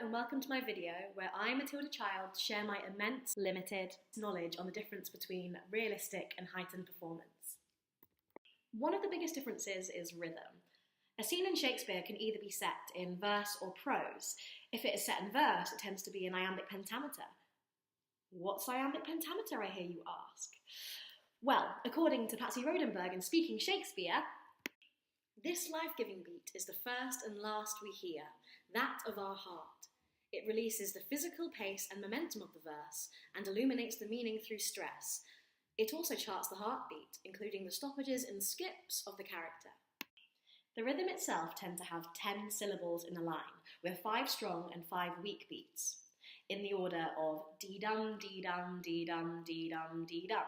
and welcome to my video where I, Matilda Child, share my immense, limited knowledge on the difference between realistic and heightened performance. One of the biggest differences is rhythm. A scene in Shakespeare can either be set in verse or prose. If it is set in verse, it tends to be in iambic pentameter. What's iambic pentameter, I hear you ask? Well, according to Patsy Rodenburg in Speaking Shakespeare, this life-giving beat is the first and last we hear, that of our heart. It releases the physical pace and momentum of the verse and illuminates the meaning through stress. It also charts the heartbeat, including the stoppages and skips of the character. The rhythm itself tends to have 10 syllables in a line, with 5 strong and 5 weak beats, in the order of dee-dum, dee-dum, dee-dum, dee-dum, dee-dum.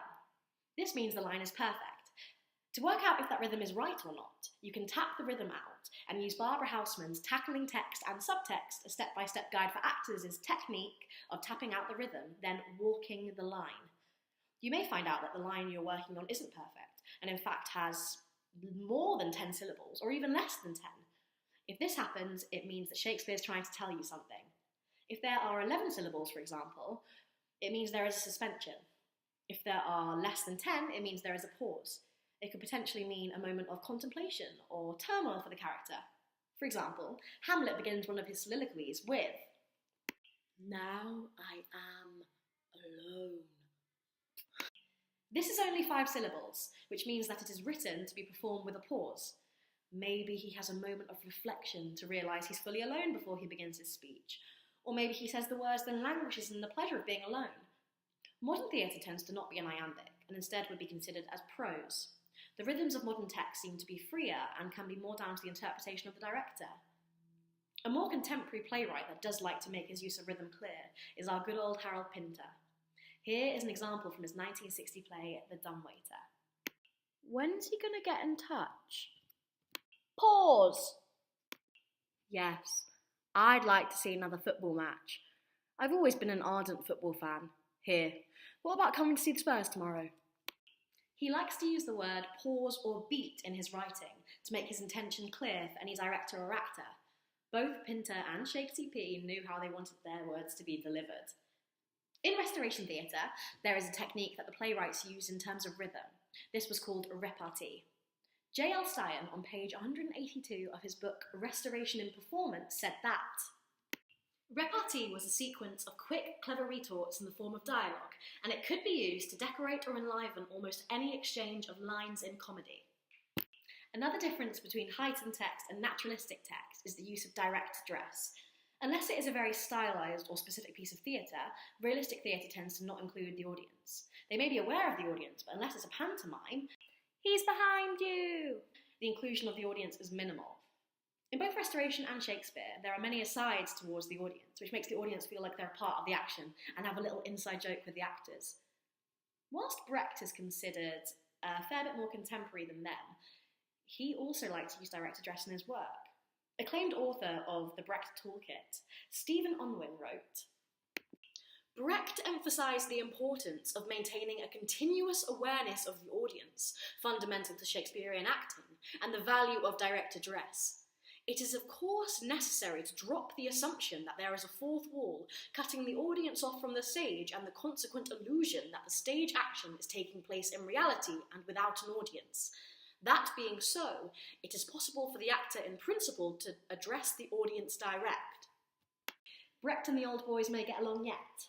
This means the line is perfect. To work out if that rhythm is right or not, you can tap the rhythm out and use Barbara Hausman's Tackling Text and Subtext, a step-by-step guide for actors' technique of tapping out the rhythm, then walking the line. You may find out that the line you're working on isn't perfect, and in fact has more than 10 syllables, or even less than 10. If this happens, it means that Shakespeare's trying to tell you something. If there are 11 syllables, for example, it means there is a suspension. If there are less than 10, it means there is a pause. It could potentially mean a moment of contemplation or turmoil for the character. For example, Hamlet begins one of his soliloquies with, "Now I am alone." This is only 5 syllables, which means that it is written to be performed with a pause. Maybe he has a moment of reflection to realise he's fully alone before he begins his speech. Or maybe he says the words, then languishes in the pleasure of being alone. Modern theatre tends to not be an iambic, and instead would be considered as prose. The rhythms of modern text seem to be freer and can be more down to the interpretation of the director. A more contemporary playwright that does like to make his use of rhythm clear is our good old Harold Pinter. Here is an example from his 1960 play, The Dumbwaiter. "When's he going to get in touch?" Pause! Yes, I'd like to see another football match. I've always been an ardent football fan. Here, what about coming to see the Spurs tomorrow? He likes to use the word pause or beat in his writing to make his intention clear for any director or actor. Both Pinter and Shakespeare P knew how they wanted their words to be delivered. In Restoration Theatre, there is a technique that the playwrights used in terms of rhythm. This was called repartee. J.L. Sion, on page 182 of his book Restoration in Performance, said that repartee was a sequence of quick, clever retorts in the form of dialogue, and it could be used to decorate or enliven almost any exchange of lines in comedy. Another difference between heightened text and naturalistic text is the use of direct address. Unless it is a very stylised or specific piece of theatre, realistic theatre tends to not include the audience. They may be aware of the audience, but unless it's a pantomime, "He's behind you!" the inclusion of the audience is minimal. In both Restoration and Shakespeare, there are many asides towards the audience, which makes the audience feel like they're a part of the action and have a little inside joke with the actors. Whilst Brecht is considered a fair bit more contemporary than them, he also liked to use direct address in his work. Acclaimed author of the Brecht Toolkit, Stephen Unwin wrote, "Brecht emphasised the importance of maintaining a continuous awareness of the audience, fundamental to Shakespearean acting, and the value of direct address. It is of course necessary to drop the assumption that there is a fourth wall, cutting the audience off from the stage and the consequent illusion that the stage action is taking place in reality and without an audience. That being so, it is possible for the actor in principle to address the audience direct." Brecht and the old boys may get along yet.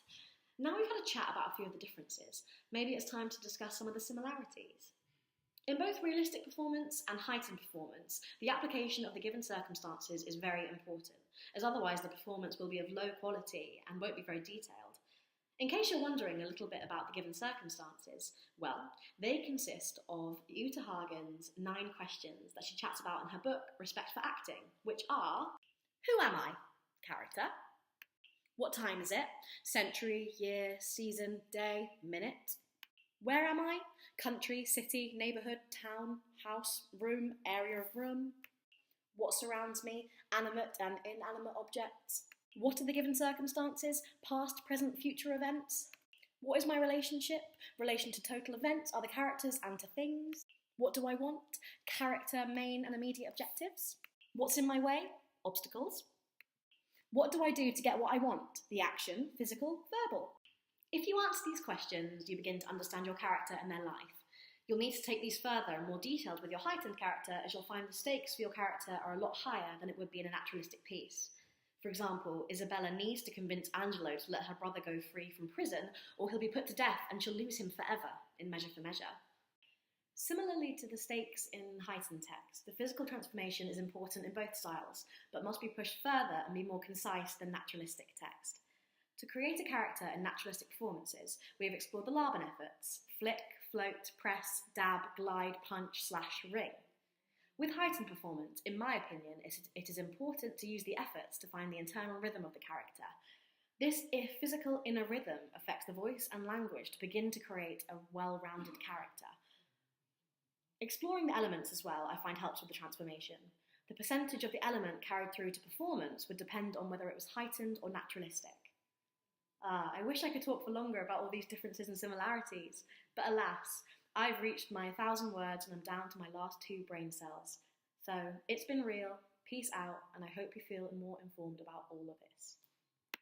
Now we've had a chat about a few of the differences, maybe it's time to discuss some of the similarities. In both realistic performance and heightened performance, the application of the given circumstances is very important, as otherwise the performance will be of low quality and won't be very detailed. In case you're wondering a little bit about the given circumstances, well, they consist of Uta Hagen's 9 questions that she chats about in her book, Respect for Acting, which are: who am I? Character. What time is it? Century, year, season, day, minute. Where am I? Country, city, neighbourhood, town, house, room, area of room. What surrounds me? Animate and inanimate objects. What are the given circumstances? Past, present, future events. What is my relationship? Relation to total events, other characters and to things. What do I want? Character, main and immediate objectives. What's in my way? Obstacles. What do I do to get what I want? The action, physical, verbal? If you answer these questions, you begin to understand your character and their life. You'll need to take these further and more detailed with your heightened character, as you'll find the stakes for your character are a lot higher than it would be in a naturalistic piece. For example, Isabella needs to convince Angelo to let her brother go free from prison, or he'll be put to death and she'll lose him forever in Measure for Measure. Similarly to the stakes in heightened text, the physical transformation is important in both styles, but must be pushed further and be more concise than naturalistic text. To create a character in naturalistic performances, we have explored the Laban efforts: flick, float, press, dab, glide, punch, slash, ring. With heightened performance, in my opinion, it is important to use the efforts to find the internal rhythm of the character. This physical inner rhythm affects the voice and language to begin to create a well-rounded character. Exploring the elements as well, I find helps with the transformation. The percentage of the element carried through to performance would depend on whether it was heightened or naturalistic. I wish I could talk for longer about all these differences and similarities, but alas, I've reached my 1,000 words and I'm down to my last 2 brain cells. So, it's been real, peace out, and I hope you feel more informed about all of this.